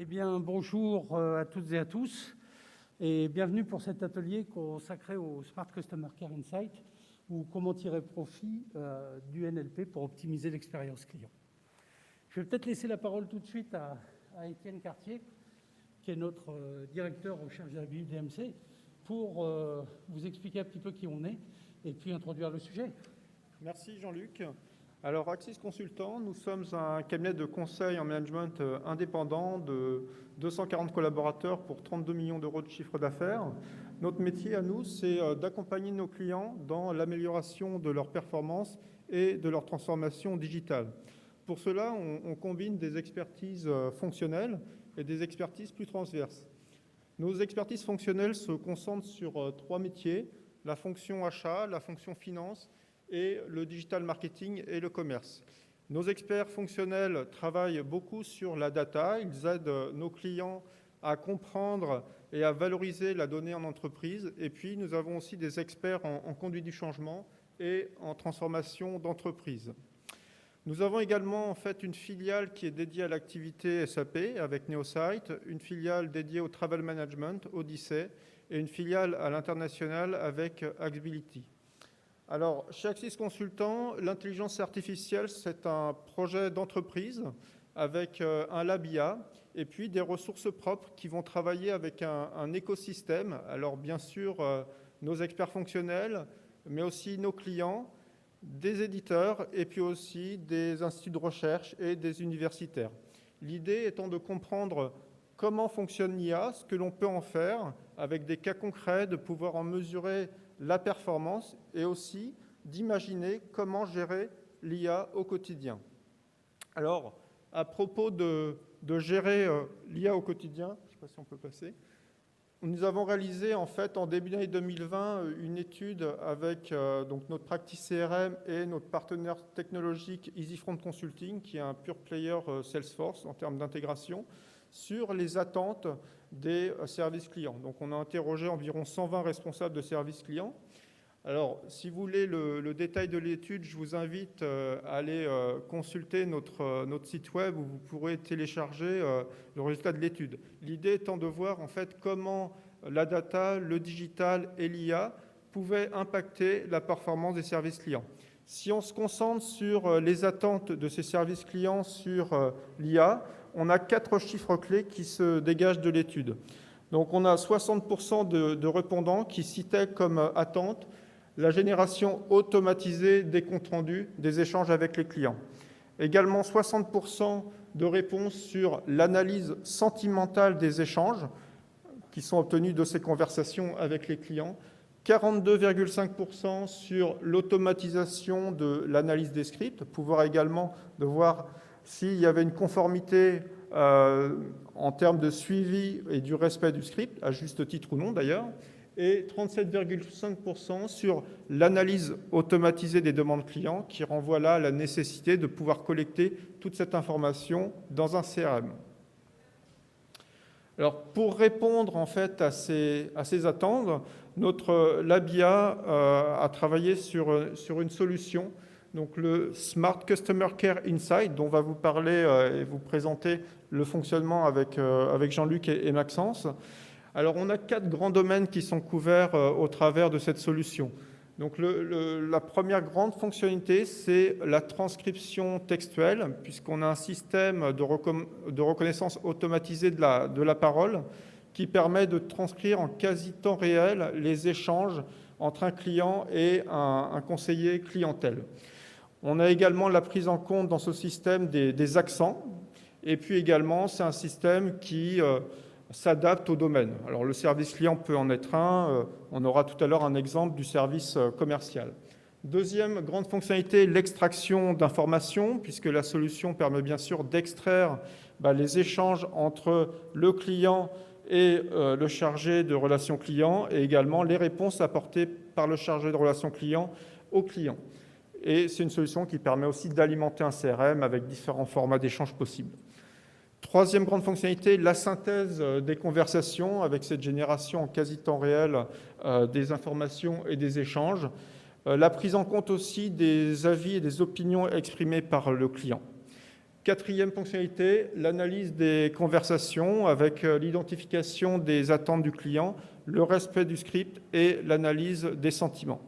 Eh bien, bonjour à toutes et à tous, et bienvenue pour cet atelier consacré au Smart Customer Care Insight, ou comment tirer profit du NLP pour optimiser l'expérience client. Je vais peut-être laisser la parole tout de suite à Étienne Cartier, qui est notre directeur recherche de DMC, pour vous expliquer un petit peu qui on est, et puis introduire le sujet. Merci Jean-Luc. Alors Axis Consultant, nous sommes un cabinet de conseil en management indépendant de 240 collaborateurs pour 32 millions d'euros de chiffre d'affaires. Notre métier à nous, c'est d'accompagner nos clients dans l'amélioration de leur performance et de leur transformation digitale. Pour cela, on combine des expertises fonctionnelles et des expertises plus transverses. Nos expertises fonctionnelles se concentrent sur trois métiers: la fonction achat, la fonction finance et le digital marketing et le commerce. Nos experts fonctionnels travaillent beaucoup sur la data. Ils aident nos clients à comprendre et à valoriser la donnée en entreprise. Et puis, nous avons aussi des experts en conduite du changement et en transformation d'entreprise. Nous avons également en fait une filiale qui est dédiée à l'activité SAP avec Neosite, une filiale dédiée au travel management, Odyssey, et une filiale à l'international avec Axbility. Alors, chez Axis Consultant, l'intelligence artificielle, c'est un projet d'entreprise avec un lab IA et puis des ressources propres qui vont travailler avec un écosystème. Alors, bien sûr, nos experts fonctionnels, mais aussi nos clients, des éditeurs et puis aussi des instituts de recherche et des universitaires. L'idée étant de comprendre comment fonctionne l'IA, ce que l'on peut en faire avec des cas concrets, de pouvoir en mesurer la performance et aussi d'imaginer comment gérer l'IA au quotidien. Alors, à propos de gérer l'IA au quotidien, je ne sais pas si on peut passer, nous avons réalisé en fait en début d'année 2020 une étude avec donc notre practice CRM et notre partenaire technologique EasyFront Consulting, qui est un pure player Salesforce en termes d'intégration, sur les attentes des services clients. Donc on a interrogé environ 120 responsables de services clients. Alors, si vous voulez le détail de l'étude, je vous invite à aller consulter notre site web où vous pourrez télécharger le résultat de l'étude. L'idée étant de voir en fait comment la data, le digital et l'IA pouvaient impacter la performance des services clients. Si on se concentre sur les attentes de ces services clients sur l'IA, on a 4 chiffres clés qui se dégagent de l'étude. Donc, on a 60% de répondants qui citaient comme attente la génération automatisée des comptes rendus des échanges avec les clients. Également 60% de réponses sur l'analyse sentimentale des échanges qui sont obtenus de ces conversations avec les clients. 42,5% sur l'automatisation de l'analyse des scripts, pouvoir également de voir s'il y avait une conformité en termes de suivi et du respect du script, à juste titre ou non d'ailleurs, et 37,5% sur l'analyse automatisée des demandes clients, qui renvoie là à la nécessité de pouvoir collecter toute cette information dans un CRM. Alors, pour répondre en fait à ces attentes, notre LabIA a travaillé sur une solution, donc le Smart Customer Care Insight, dont va vous parler et vous présenter le fonctionnement avec Jean-Luc et Maxence. Alors, on a 4 grands domaines qui sont couverts au travers de cette solution. Donc, la première grande fonctionnalité, c'est la transcription textuelle, puisqu'on a un système de reconnaissance automatisée de la parole qui permet de transcrire en quasi-temps réel les échanges entre un client et un conseiller clientèle. On a également la prise en compte dans ce système des accents, et puis également, c'est un système qui s'adapte au domaine. Alors, le service client peut en être un. On aura tout à l'heure un exemple du service commercial. Deuxième grande fonctionnalité, l'extraction d'informations, puisque la solution permet bien sûr d'extraire les échanges entre le client et le chargé de relations clients, et également les réponses apportées par le chargé de relations clients au client. Et c'est une solution qui permet aussi d'alimenter un CRM avec différents formats d'échanges possibles. Troisième grande fonctionnalité, la synthèse des conversations avec cette génération en quasi-temps réel des informations et des échanges. La prise en compte aussi des avis et des opinions exprimées par le client. Quatrième fonctionnalité, l'analyse des conversations avec l'identification des attentes du client, le respect du script et l'analyse des sentiments.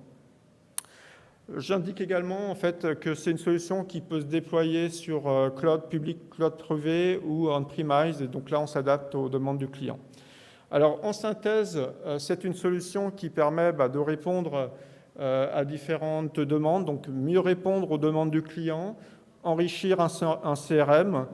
J'indique également en fait, que c'est une solution qui peut se déployer sur cloud public, cloud privé ou on-premise. Et donc là, on s'adapte aux demandes du client. Alors, en synthèse, c'est une solution qui permet de répondre à différentes demandes, donc mieux répondre aux demandes du client, enrichir un CRM,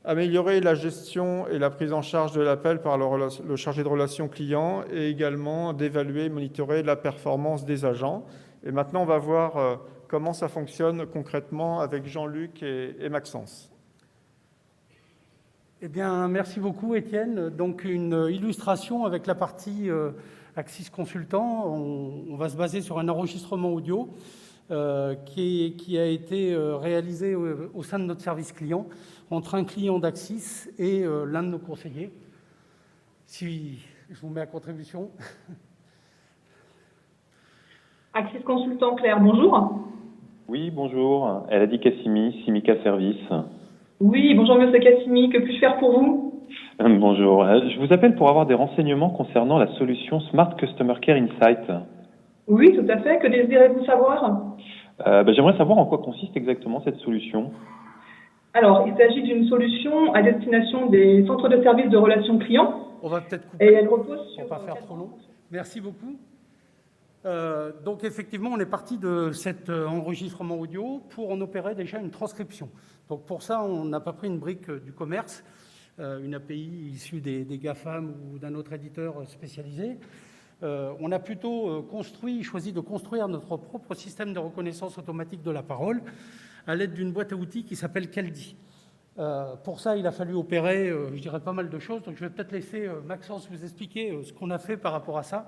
améliorer la gestion et la prise en charge de l'appel par le chargé de relations client et également d'évaluer et monitorer la performance des agents. Et maintenant, on va voir comment ça fonctionne concrètement avec Jean-Luc et Maxence. Eh bien, merci beaucoup, Étienne. Donc, une illustration avec la partie Axis Consultant. On va se baser sur un enregistrement audio qui a été réalisé au sein de notre service client entre un client d'Axis et l'un de nos conseillers. Si je vous mets à contribution. Axis Consultant, Claire, bonjour. Oui, bonjour. Elle a dit Cassimi, Simica Service. Oui, bonjour Monsieur Cassimi, que puis-je faire pour vous? Bonjour. Je vous appelle pour avoir des renseignements concernant la solution Smart Customer Care Insight. Oui, tout à fait. Que désirez-vous savoir? J'aimerais savoir en quoi consiste exactement cette solution. Alors, il s'agit d'une solution à destination des centres de services de relations clients. On va peut-être couper. Et elle repose sur... Pour ne pas faire trop long. Merci beaucoup. Donc effectivement, on est parti de cet enregistrement audio pour en opérer déjà une transcription. Donc pour ça, on n'a pas pris une brique du commerce, une API issue des GAFAM ou d'un autre éditeur spécialisé. On a plutôt choisi de construire notre propre système de reconnaissance automatique de la parole à l'aide d'une boîte à outils qui s'appelle Keldi. Pour ça, il a fallu opérer, je dirais, pas mal de choses. Donc je vais peut-être laisser Maxence vous expliquer ce qu'on a fait par rapport à ça,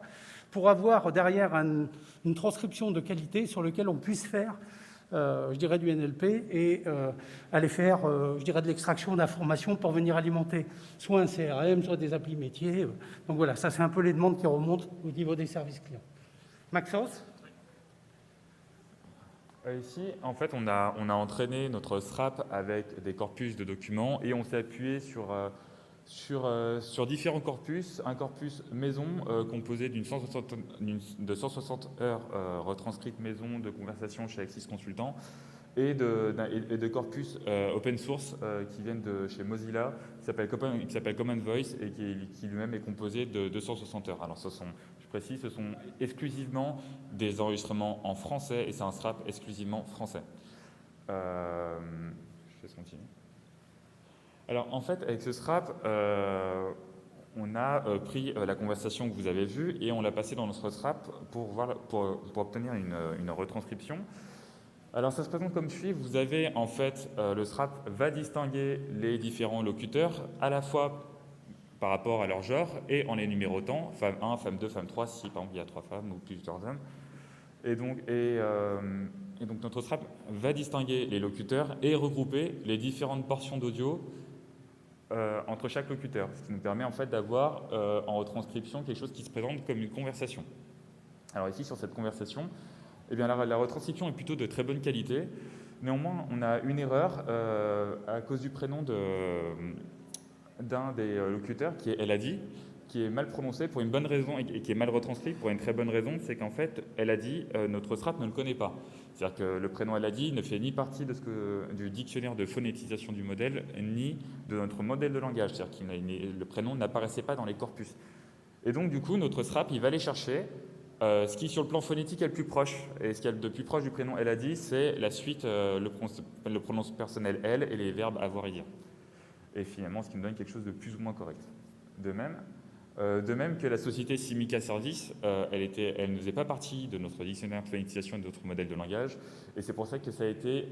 pour avoir derrière une transcription de qualité sur laquelle on puisse faire, je dirais, du NLP et aller faire, je dirais, de l'extraction d'informations pour venir alimenter soit un CRM, soit des applis métiers. Donc voilà, ça c'est un peu les demandes qui remontent au niveau des services clients. Maxence ? Ici, en fait, on a entraîné notre SRAP avec des corpus de documents et on s'est appuyé sur différents corpus, un corpus maison composé de 160 heures retranscrites maison de conversation chez Axis Consultant et de corpus open source qui viennent de chez Mozilla, qui s'appelle Common Voice et qui lui-même est composé de 260 heures. Alors je précise, ce sont exclusivement des enregistrements en français et c'est un SRAP exclusivement français. Je laisse continuer. Alors, en fait, avec ce SRAP, on a pris la conversation que vous avez vue et on l'a passée dans notre SRAP pour obtenir une retranscription. Alors, ça se présente comme suit. Vous avez, en fait, le SRAP va distinguer les différents locuteurs à la fois par rapport à leur genre et en les numérotant, femme 1, femme 2, femme 3, si par exemple il y a 3 femmes ou plusieurs hommes. Et donc notre SRAP va distinguer les locuteurs et regrouper les différentes portions d'audio entre chaque locuteur, ce qui nous permet en fait d'avoir en retranscription quelque chose qui se présente comme une conversation. Alors ici, sur cette conversation, eh bien, la retranscription est plutôt de très bonne qualité. Néanmoins, on a une erreur à cause du prénom d'un des locuteurs, qui est Elle a dit, qui est mal prononcé pour une bonne raison et qui est mal retranscrit pour une très bonne raison, c'est qu'en fait, Elle a dit, notre SRAP ne le connaît pas. C'est-à-dire que le prénom Elle a dit ne fait ni partie du dictionnaire de phonétisation du modèle, ni de notre modèle de langage. C'est-à-dire que le prénom n'apparaissait pas dans les corpus. Et donc, du coup, notre SRAP, il va aller chercher ce qui, sur le plan phonétique, est le plus proche. Et ce qu'il y a de plus proche du prénom Elle a dit, c'est la suite, le pronom personnel elle et les verbes avoir et dire. Et finalement, ce qui nous donne quelque chose de plus ou moins correct. De même que la société Simica Service, elle ne faisait pas partie de notre dictionnaire de phonétisation et de notre modèle de langage. Et c'est pour ça que ça a été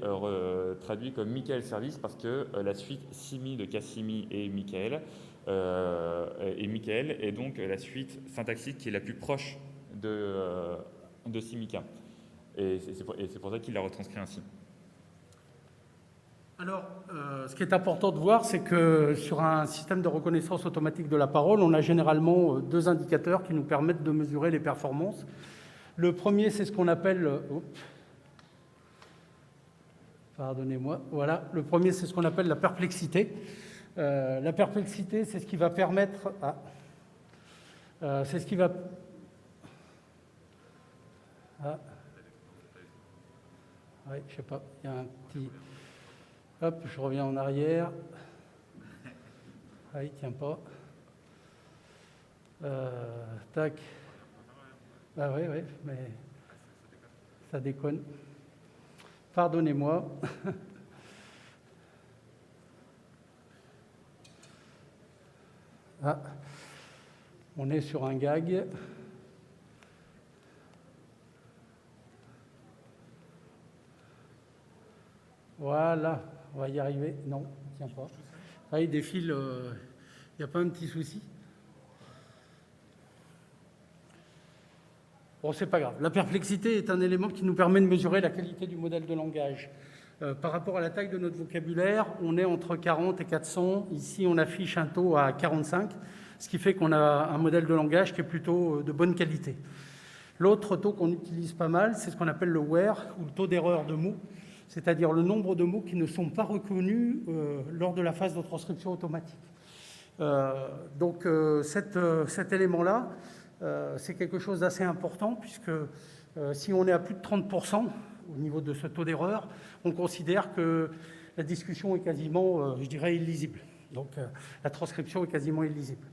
traduit comme Michael Service, parce que la suite Simi de Cassimi et Michael est donc la suite syntaxique qui est la plus proche de Simica. Et c'est pour ça qu'il l'a retranscrit ainsi. Alors, ce qui est important de voir, c'est que sur un système de reconnaissance automatique de la parole, on a généralement deux indicateurs qui nous permettent de mesurer les performances. Le premier, c'est ce qu'on appelle Pardonnez-moi. Voilà, le premier, c'est ce qu'on appelle la perplexité. La perplexité, c'est ce qui va permettre c'est ce qui va... Oui, je sais pas, il y a un petit... Hop, je reviens en arrière. Ah, il tient pas. Tac. Ah oui, mais ça déconne. Pardonnez-moi. Ah, on est sur un gag. Voilà, on va y arriver. Non, il ne tient pas. Ah, il défile, il n'y a pas un petit souci. Bon, c'est pas grave. La perplexité est un élément qui nous permet de mesurer la qualité du modèle de langage. Par rapport à la taille de notre vocabulaire, on est entre 40 et 400. Ici, on affiche un taux à 45, ce qui fait qu'on a un modèle de langage qui est plutôt de bonne qualité. L'autre taux qu'on utilise pas mal, c'est ce qu'on appelle le WER, ou le taux d'erreur de mots, c'est-à-dire le nombre de mots qui ne sont pas reconnus lors de la phase de transcription automatique. Donc cet élément-là, c'est quelque chose d'assez important, puisque si on est à plus de 30% au niveau de ce taux d'erreur, on considère que la discussion est quasiment, je dirais, illisible. Donc la transcription est quasiment illisible.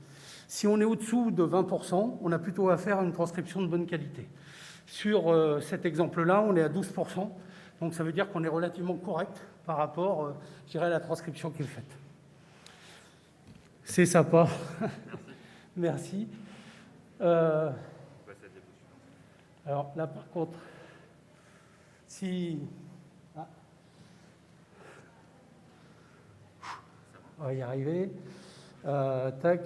Si on est au-dessous de 20%, on a plutôt affaire à une transcription de bonne qualité. Sur cet exemple-là, on est à 12%, donc ça veut dire qu'on est relativement correct par rapport, je dirais, à la transcription qui est faite. C'est sympa. Merci. Alors là, par contre, si... Ah. On va y arriver. Tac.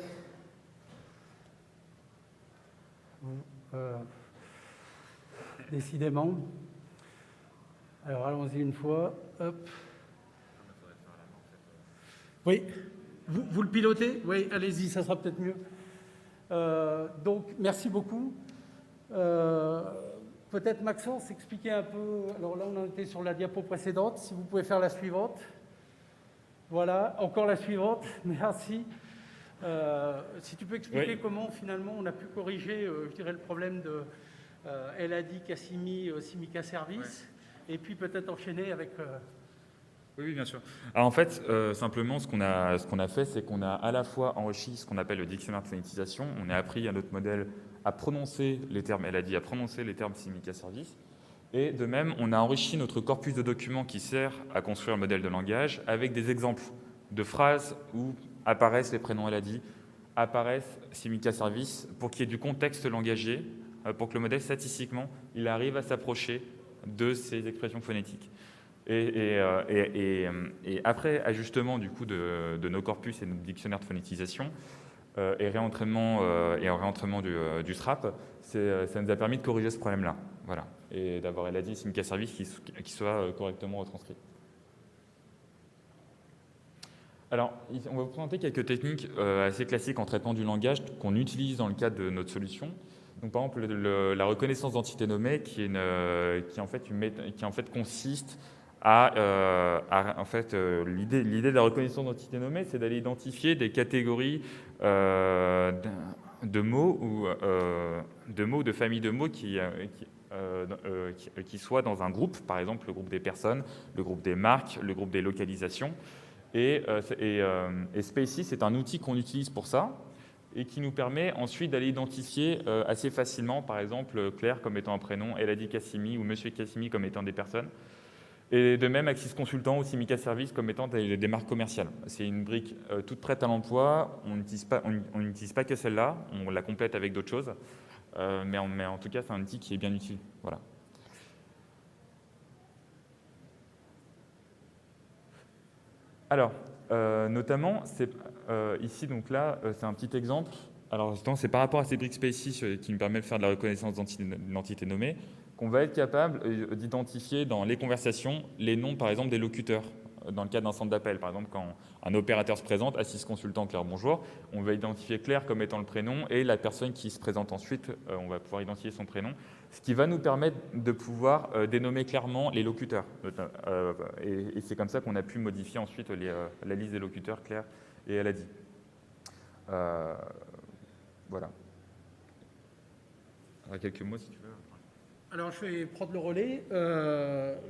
Décidément. Alors allons-y une fois. Hop. Oui. Vous le pilotez? Oui, allez-y, ça sera peut-être mieux. Donc, merci beaucoup. Peut-être Maxence, expliquer un peu. Alors là, on en était sur la diapo précédente. Si vous pouvez faire la suivante. Voilà, encore la suivante. Merci. Si tu peux expliquer comment, finalement, on a pu corriger, je dirais, le problème de LAD, Cassimi, Simica Service, et puis peut-être enchaîner avec... Oui, bien sûr. Alors en fait, simplement, ce qu'on a fait, c'est qu'on a à la fois enrichi ce qu'on appelle le dictionnaire de phonétisation. On a appris à notre modèle à prononcer les termes LAD, à prononcer les termes Simica Service. Et de même, on a enrichi notre corpus de documents qui sert à construire un modèle de langage avec des exemples de phrases où apparaissent les prénoms LAD, apparaissent Simica Service, pour qu'il y ait du contexte langagier, pour que le modèle, statistiquement, il arrive à s'approcher de ces expressions phonétiques. Et après ajustement du coup de nos corpus et de notre dictionnaire de phonétisation et réentraînement du SRAP, ça nous a permis de corriger ce problème-là, voilà, et d'avoir LAD Simica Service qui soit correctement retranscrit. Alors, on va vous présenter quelques techniques assez classiques en traitement du langage qu'on utilise dans le cadre de notre solution. Donc, par exemple, la reconnaissance d'entités nommées, qui en fait consiste en fait, l'idée de la reconnaissance d'entités nommées, c'est d'aller identifier des catégories de mots ou de familles de mots qui soient dans un groupe, par exemple le groupe des personnes, le groupe des marques, le groupe des localisations. Et Spacy, c'est un outil qu'on utilise pour ça et qui nous permet ensuite d'aller identifier assez facilement, par exemple, Claire comme étant un prénom, LAD Cassimi ou Monsieur Cassimi comme étant des personnes. Et de même, Axis Consultant ou Simica Service comme étant des marques commerciales. C'est une brique toute prête à l'emploi. On n'utilise pas que celle-là. On la complète avec d'autres choses. Mais en tout cas, c'est un outil qui est bien utile. Voilà. Alors, notamment, ici, donc là, c'est un petit exemple. Alors, c'est par rapport à ces briques Spacy qui nous permet de faire de la reconnaissance d'identité nommée, qu'on va être capable d'identifier dans les conversations les noms, par exemple, des locuteurs dans le cadre d'un centre d'appel. Par exemple, quand un opérateur se présente, Assist Consultant Claire, bonjour, on va identifier Claire comme étant le prénom et la personne qui se présente ensuite, on va pouvoir identifier son prénom, ce qui va nous permettre de pouvoir dénommer clairement les locuteurs. Et c'est comme ça qu'on a pu modifier ensuite la liste des locuteurs, Claire et elle a dit. Voilà. Quelques mots si tu veux. Alors, je vais prendre le relais.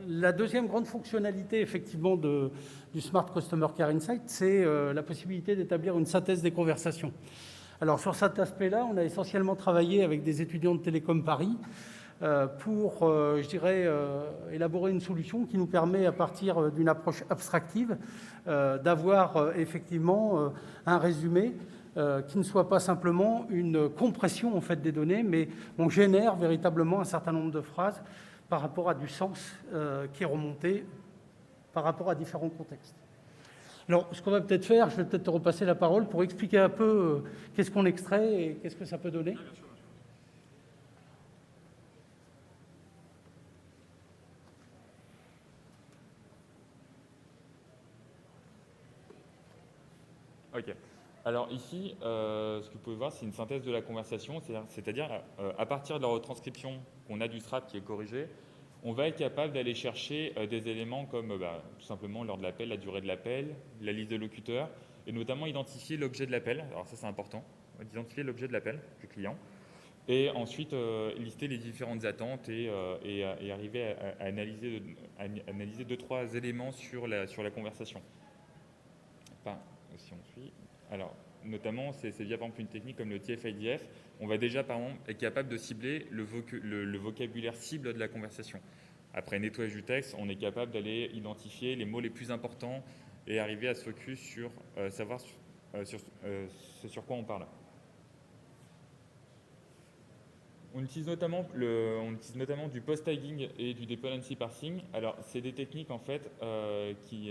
La deuxième grande fonctionnalité, effectivement, du Smart Customer Care Insight, c'est la possibilité d'établir une synthèse des conversations. Alors, sur cet aspect-là, on a essentiellement travaillé avec des étudiants de Télécom Paris pour, je dirais, élaborer une solution qui nous permet, à partir d'une approche abstractive, d'avoir effectivement un résumé qui ne soit pas simplement une compression en fait, des données, mais on génère véritablement un certain nombre de phrases par rapport à du sens qui est remonté par rapport à différents contextes. Alors, ce qu'on va peut-être faire, je vais peut-être te repasser la parole pour expliquer un peu qu'est-ce qu'on extrait et qu'est-ce que ça peut donner. Ok. Alors ici, ce que vous pouvez voir, c'est une synthèse de la conversation, c'est-à-dire à partir de la retranscription qu'on a du SRAP qui est corrigé, on va être capable d'aller chercher des éléments comme tout simplement l'heure de l'appel, la durée de l'appel, la liste de locuteurs, et notamment identifier l'objet de l'appel. Alors ça, c'est important, d'identifier l'objet de l'appel du client, et ensuite lister les différentes attentes et arriver à analyser 2-3 éléments sur la conversation. Enfin, si on suit... Alors, notamment, c'est via par exemple une technique comme le TF-IDF, on va déjà par exemple être capable de cibler le vocabulaire cible de la conversation. Après nettoyage du texte, on est capable d'aller identifier les mots les plus importants et arriver à se focus sur savoir sur quoi on parle. On utilise notamment du post-tagging et du dependency parsing. Alors, c'est des techniques en fait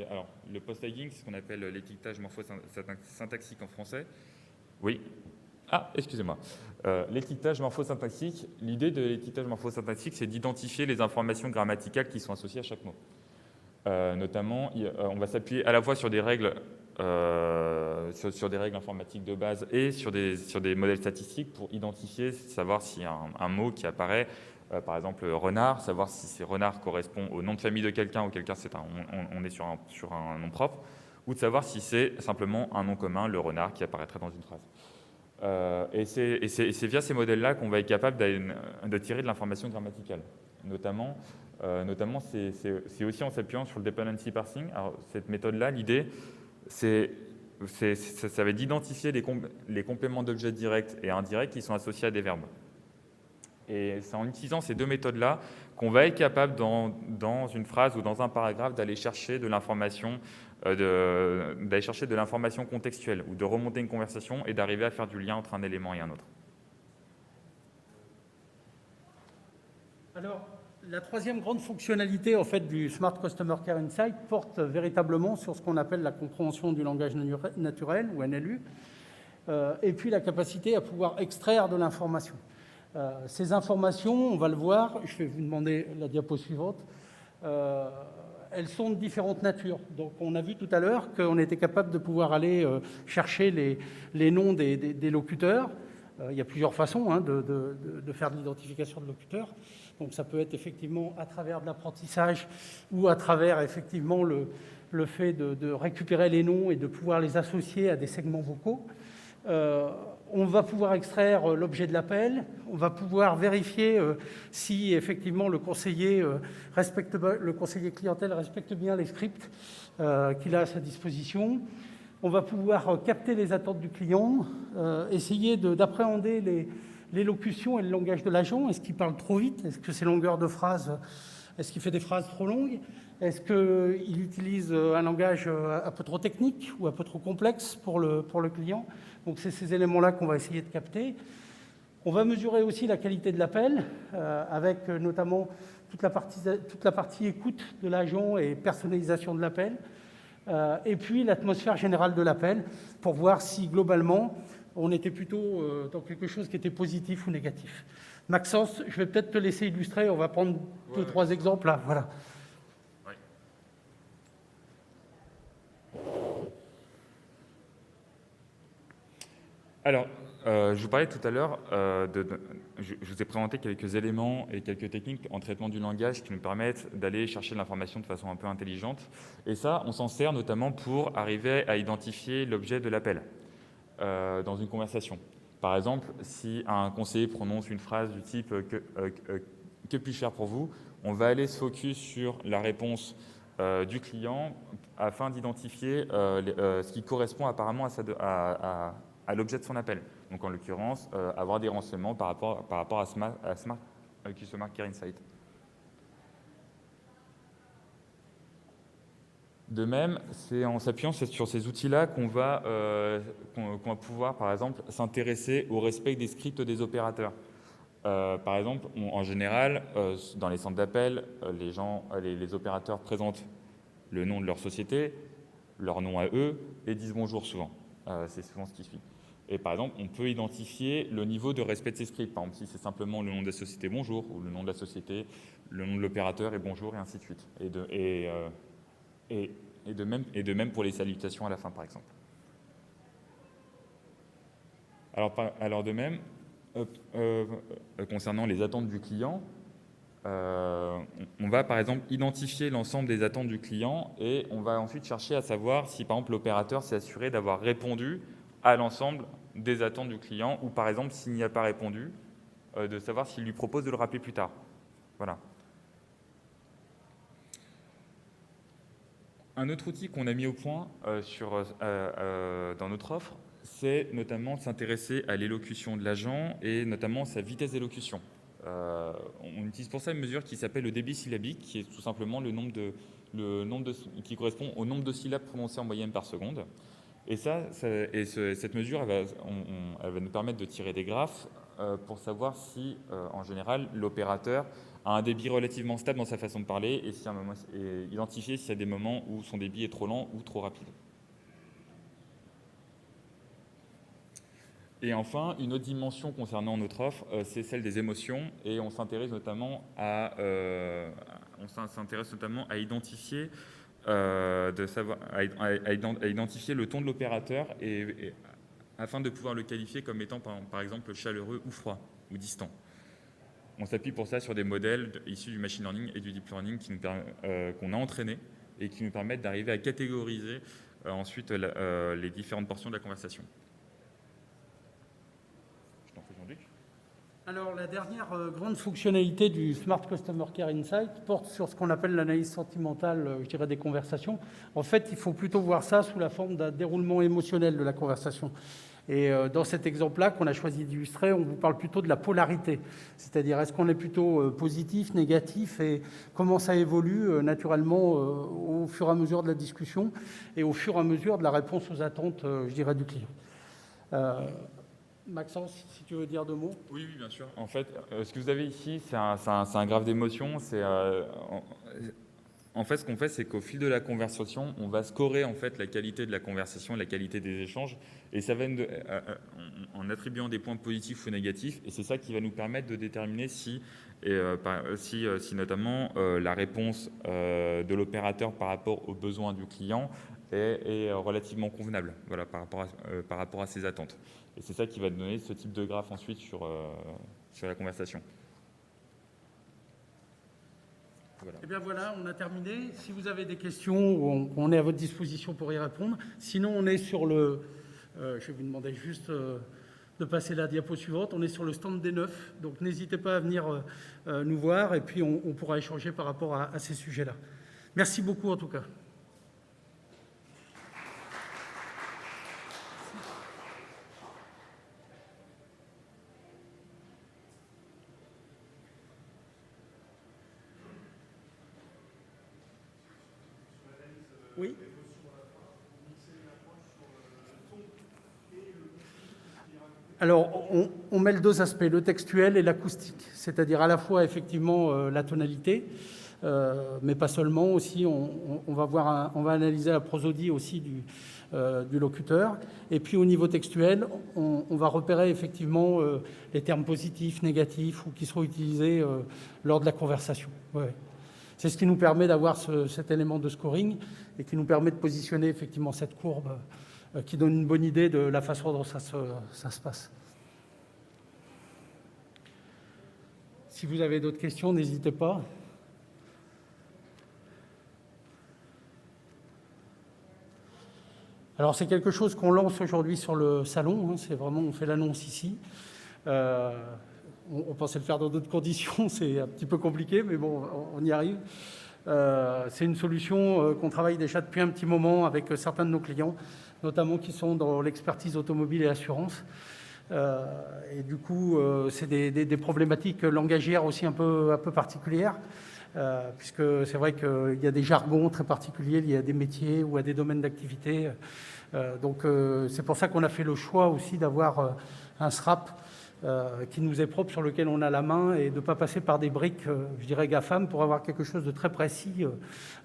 alors, le post-tagging, c'est ce qu'on appelle l'étiquetage morphosyntaxique en français. Oui. Ah, excusez-moi. L'étiquetage morphosyntaxique, l'idée de l'étiquetage morphosyntaxique, c'est d'identifier les informations grammaticales qui sont associées à chaque mot. Notamment, on va s'appuyer à la fois sur des règles sur des règles informatiques de base et sur des modèles statistiques pour identifier, savoir s'il y a un mot qui apparaît, par exemple renard, savoir si ces renard correspond au nom de famille de quelqu'un ou quelqu'un on est sur un nom propre, ou de savoir si c'est simplement un nom commun, le renard, qui apparaîtrait dans une phrase. Et c'est via ces modèles-là qu'on va être capable de tirer de l'information grammaticale. Notamment c'est aussi en s'appuyant sur le dependency parsing. Alors, cette méthode-là, l'idée, ça va être d'identifier les compléments d'objets directs et indirects qui sont associés à des verbes. Et c'est en utilisant ces deux méthodes-là qu'on va être capable, dans une phrase ou dans un paragraphe, d'aller chercher de l'information contextuelle ou de remonter une conversation et d'arriver à faire du lien entre un élément et un autre. Alors, la troisième grande fonctionnalité en fait, du Smart Customer Care Insight porte véritablement sur ce qu'on appelle la compréhension du langage naturel, ou NLU, et puis la capacité à pouvoir extraire de l'information. Ces informations, on va le voir, je vais vous demander la diapo suivante, elles sont de différentes natures. Donc on a vu tout à l'heure qu'on était capable de pouvoir aller chercher les noms des locuteurs. Il y a plusieurs façons de faire de l'identification de locuteurs. Donc ça peut être effectivement à travers de l'apprentissage ou à travers effectivement le fait de récupérer les noms et de pouvoir les associer à des segments vocaux. On va pouvoir extraire l'objet de l'appel, on va pouvoir vérifier si effectivement le conseiller clientèle respecte bien les scripts qu'il a à sa disposition. On va pouvoir capter les attentes du client, essayer d'appréhender les locutions et le langage de l'agent. Est-ce qu'il parle trop vite? Est-ce que c'est longueur de phrase? Est-ce qu'il fait des phrases trop longues? Est-ce qu'il utilise un langage un peu trop technique ou un peu trop complexe pour le client? Donc c'est ces éléments-là qu'on va essayer de capter. On va mesurer aussi la qualité de l'appel, avec notamment toute la partie écoute de l'agent et personnalisation de l'appel. Et puis l'atmosphère générale de l'appel, pour voir si globalement on était plutôt dans quelque chose qui était positif ou négatif. Maxence, je vais peut-être te laisser illustrer, on va prendre 2-3 exemples là, voilà. Alors, je vous parlais tout à l'heure, je vous ai présenté quelques éléments et quelques techniques en traitement du langage qui nous permettent d'aller chercher de l'information de façon un peu intelligente. Et ça, on s'en sert notamment pour arriver à identifier l'objet de l'appel dans une conversation. Par exemple, si un conseiller prononce une phrase du type « Que puis-je faire pour vous ?», on va aller se focus sur la réponse du client afin d'identifier ce qui correspond apparemment à l'objet de son appel. Donc en l'occurrence, avoir des renseignements par rapport à Smart Customer Care Insight. De même, c'est en s'appuyant sur ces outils-là qu'on va pouvoir, par exemple, s'intéresser au respect des scripts des opérateurs. Par exemple, en général, dans les centres d'appel, les opérateurs présentent le nom de leur société, leur nom à eux, et disent bonjour souvent. C'est souvent ce qui suit. Et par exemple, on peut identifier le niveau de respect de ces scripts. Par exemple, si c'est simplement le nom de la société bonjour, ou le nom de la société, le nom de l'opérateur et bonjour, et ainsi de suite. Et de même pour les salutations à la fin, par exemple. Alors de même, concernant les attentes du client, on va par exemple identifier l'ensemble des attentes du client et on va ensuite chercher à savoir si par exemple l'opérateur s'est assuré d'avoir répondu à l'ensemble des attentes du client ou par exemple s'il n'y a pas répondu, de savoir s'il lui propose de le rappeler plus tard. Voilà. Un autre outil qu'on a mis au point dans notre offre, c'est notamment s'intéresser à l'élocution de l'agent et notamment sa vitesse d'élocution. On utilise pour ça une mesure qui s'appelle le débit syllabique, qui est tout simplement qui correspond au nombre de syllabes prononcées en moyenne par seconde. Et cette mesure, elle va nous permettre de tirer des graphes pour savoir si, en général, l'opérateur a un débit relativement stable dans sa façon de parler et identifier s'il y a des moments où son débit est trop lent ou trop rapide. Et enfin, une autre dimension concernant notre offre, c'est celle des émotions, et on s'intéresse notamment à identifier, identifier le ton de l'opérateur, afin de pouvoir le qualifier comme étant par exemple chaleureux ou froid ou distant. On s'appuie pour ça sur des modèles issus du machine learning et du deep learning qu'on a entraînés et qui nous permettent d'arriver à catégoriser ensuite les différentes portions de la conversation. Alors, la dernière grande fonctionnalité du Smart Customer Care Insight porte sur ce qu'on appelle l'analyse sentimentale, je dirais, des conversations. En fait, il faut plutôt voir ça sous la forme d'un déroulement émotionnel de la conversation. Et dans cet exemple-là qu'on a choisi d'illustrer, on vous parle plutôt de la polarité. C'est-à-dire, est-ce qu'on est plutôt positif, négatif, et comment ça évolue naturellement au fur et à mesure de la discussion et au fur et à mesure de la réponse aux attentes, je dirais, du client. Maxence, si tu veux dire deux mots. Oui, bien sûr. En fait, ce que vous avez ici, c'est un graphe d'émotion. En fait, ce qu'on fait, c'est qu'au fil de la conversation, on va scorer en fait la qualité de la conversation, la qualité des échanges, et ça va en attribuant des points positifs ou négatifs. Et c'est ça qui va nous permettre de déterminer si notamment la réponse de l'opérateur par rapport aux besoins du client est relativement convenable, voilà, par rapport à ses attentes. Et c'est ça qui va donner ce type de graphe ensuite sur la conversation. Voilà. Eh bien voilà, on a terminé. Si vous avez des questions, on est à votre disposition pour y répondre. Sinon, on est sur le... je vais vous demander juste de passer la diapo suivante. On est sur le stand D9, donc n'hésitez pas à venir nous voir et puis on pourra échanger par rapport à ces sujets-là. Merci beaucoup en tout cas. Oui. Alors, on mêle deux aspects, le textuel et l'acoustique, c'est-à-dire à la fois effectivement la tonalité, mais pas seulement, aussi on va analyser la prosodie aussi du locuteur, et puis au niveau textuel, on va repérer effectivement les termes positifs, négatifs ou qui seront utilisés lors de la conversation. Ouais. C'est ce qui nous permet d'avoir cet élément de scoring et qui nous permet de positionner effectivement cette courbe qui donne une bonne idée de la façon dont ça se passe. Si vous avez d'autres questions, n'hésitez pas. Alors c'est quelque chose qu'on lance aujourd'hui sur le salon, hein, c'est vraiment, on fait l'annonce ici. On pensait le faire dans d'autres conditions, c'est un petit peu compliqué, mais bon, on y arrive. C'est une solution qu'on travaille déjà depuis un petit moment avec certains de nos clients, notamment qui sont dans l'expertise automobile et assurance. Et du coup, c'est des problématiques langagières aussi un peu particulières, puisque c'est vrai qu'il y a des jargons très particuliers liés à des métiers ou à des domaines d'activité. Donc c'est pour ça qu'on a fait le choix aussi d'avoir un SRAP qui nous est propre, sur lequel on a la main, et de ne pas passer par des briques, je dirais GAFAM, pour avoir quelque chose de très précis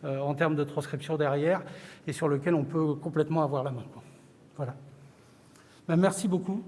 en termes de transcription derrière, et sur lequel on peut complètement avoir la main. Voilà. Ben, merci beaucoup.